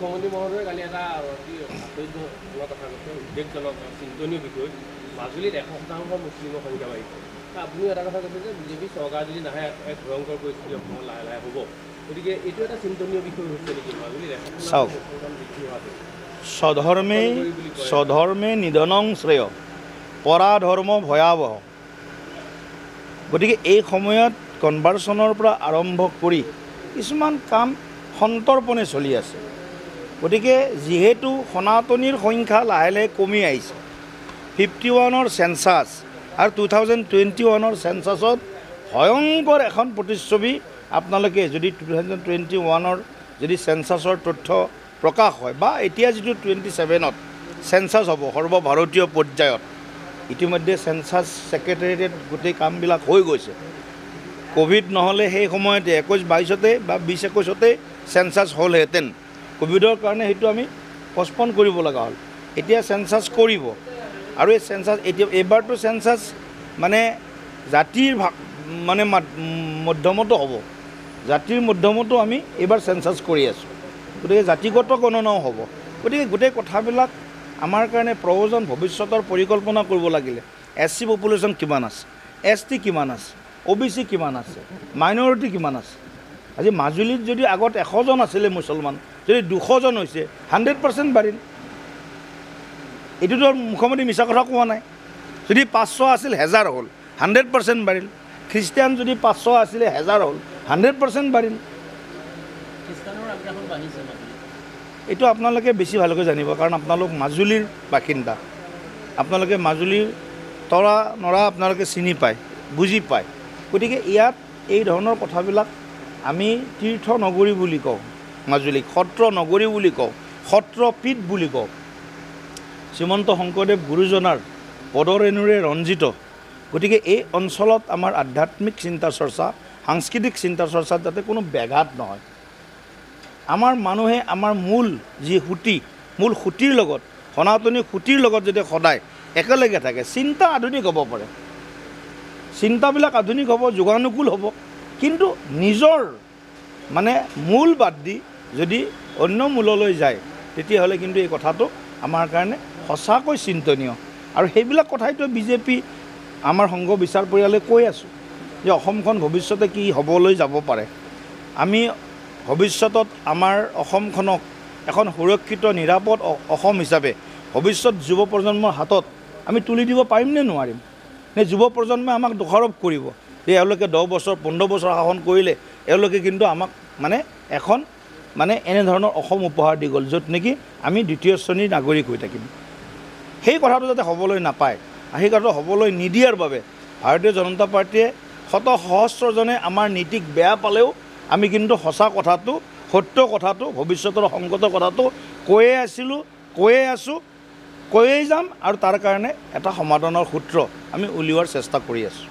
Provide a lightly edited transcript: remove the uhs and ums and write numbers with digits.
মুখ্যমন্ত্ৰী মহোদয়ে কালি এটা অতি আশ্চৰ্যজনক কথা কৈছে, উদ্বেগজনক চিন্তনীয় বিষয়। মাজুলীত 100% মুছলিমৰ সংখ্যা বাঢ়িছে। আপুনিও এটা কথা কৈছে যে বিজেপি চৰকাৰ যদি নাহে এক ভয়ংকৰ পৰিস্থিতি অসমত লাহে লাহে হ'ব। গতিকে এইটো এটা চিন্তনীয় বিষয় হৈছে নেকি মাজুলীত 100% মুছলমান বৃদ্ধি হোৱাটো? স্বধৰ্মে নিধনং শ্ৰেয়, পৰাধৰ্ম ভয়াৱহ। গতিকে এই সময়ত কনভাৰ্চনৰ পৰা আৰম্ভ কৰি কিছুমান কাম সন্তৰ্পণে চলি আছে। গতিকে যিহেতু সনাতনীৰ সংখ্যা লাহে লাহে কমি আহিছে, 51ৰ চেঞ্চাছ আৰু 2021ৰ চেঞ্চাছত ভয়ংকৰ এখন প্ৰতিচ্ছবি আপোনালোকে যদি 2021ৰ যদি চেঞ্চাছৰ তথ্য প্ৰকাশ হয় বা এতিয়া যিটো 27ত চেঞ্চাছ হ'ব সৰ্বভাৰতীয় পৰ্যায়ত, ইতিমধ্যে চেঞ্চাছ ছেক্ৰেটেৰিয়েট গোটেই কামবিলাক হৈ গৈছে। কোভিড নহ'লে সেই সময়তে 21-22তে বা 20-21তে চেঞ্চাছ হ'লহেঁতেন। কোভিডৰ কাৰণে সেইটো আমি পষ্টপন কৰিব লগা হ'ল। এতিয়া চেঞ্চাছ কৰিব আৰু এই চেঞ্চাছ এতিয়া এইবাৰটো চেঞ্চাছ মানে জাতিৰ মানে মধ্যমতো হ'ব, জাতিৰ মধ্যমতো আমি এইবাৰ চেঞ্চাছ কৰি আছোঁ। গতিকে জাতিগত গণনাও হ'ব। গতিকে গোটেই কথাবিলাক আমাৰ কাৰণে প্ৰয়োজন। ভৱিষ্যতৰ পৰিকল্পনা কৰিব লাগিলে SC পপুলেশ্যন কিমান আছে, ST কিমান আছে, OBC কিমান আছে, মাইনৰিটি কিমান আছে। আজি মাজুলীত যদি আগত 100জন আছিলে মুছলমান, যদি 200জন হৈছে 100% বাঢ়িল। এইটোতো মুখ্যমন্ত্ৰী মিছা কথা কোৱা নাই। যদি 500 আছিল 1000 হ'ল, 100% বাঢ়িল। খ্ৰীষ্টিয়ান যদি 500 আছিলে 1000 হ'ল, 100% বাঢ়িল। এইটো আপোনালোকে বেছি ভালকৈ জানিব, কাৰণ আপোনালোক মাজুলীৰ বাসিন্দা। আপোনালোকে মাজুলীৰ তৰা নৰা আপোনালোকে চিনি পায়, বুজি পায়। গতিকে ইয়াত এই ধৰণৰ কথাবিলাক আমি তীৰ্থ নগৰী বুলি কওঁ, মাজুলীক সত্ৰ নগৰী বুলি কওঁ, সত্ৰপীঠ বুলি কওঁ। শ্ৰীমন্ত শংকৰদেৱ গুৰুজনাৰ পদৰেণুৰে ৰঞ্জিত। গতিকে এই অঞ্চলত আমাৰ আধ্যাত্মিক চিন্তা চৰ্চা, সাংস্কৃতিক চিন্তা চৰ্চাত যাতে কোনো ব্যাঘাত নহয়। আমাৰ মানুহে আমাৰ মূল যি সুঁতি, মূল সুঁতিৰ লগত, সনাতনী সুঁতিৰ লগত যদি সদায় একেলগে থাকে, চিন্তা আধুনিক হ'ব পাৰে, চিন্তাবিলাক আধুনিক হ'ব, যুগানুকূল হ'ব, কিন্তু নিজৰ মানে মূল বাদ দি যদি অন্য মূললৈ যায়, তেতিয়াহ'লে কিন্তু এই কথাটো আমাৰ কাৰণে সঁচাকৈ চিন্তনীয়। আৰু সেইবিলাক কথাইতো বিজেপি আমাৰ সংঘ বিচাৰ পৰিয়ালে কৈ আছোঁ যে অসমখন ভৱিষ্যতে কি হ'বলৈ যাব পাৰে। আমি ভৱিষ্যতত আমাৰ অসমখনক এখন সুৰক্ষিত নিৰাপদ অসম হিচাপে ভৱিষ্যত যুৱ প্ৰজন্মৰ হাতত আমি তুলি দিব পাৰিম নে নোৱাৰিম? নে যুৱ প্ৰজন্মই আমাক দোষাৰোপ কৰিব যে এওঁলোকে 10 বছৰ 15 বছৰ শাসন কৰিলে, এওঁলোকে কিন্তু আমাক মানে এখন মানে এনেধৰণৰ অসম উপহাৰ দি গ'ল, য'ত নেকি আমি দ্বিতীয় শ্ৰেণীৰ নাগৰিক হৈ থাকিম। সেই কথাটো যাতে হ'বলৈ নাপায়, সেই কথাটো হ'বলৈ নিদিয়াৰ বাবে ভাৰতীয় জনতা পাৰ্টীয়ে শত সহস্ৰজনে আমাৰ নীতিক বেয়া পালেও আমি কিন্তু সঁচা কথাটো, সত্য কথাটো, ভৱিষ্যতৰ সংকটৰ কথাটো কৈয়ে আছিলোঁ, কৈয়ে আছোঁ, কৈয়ে যাম, আৰু তাৰ কাৰণে এটা সমাধানৰ সূত্ৰ আমি উলিওৱাৰ চেষ্টা কৰি আছোঁ।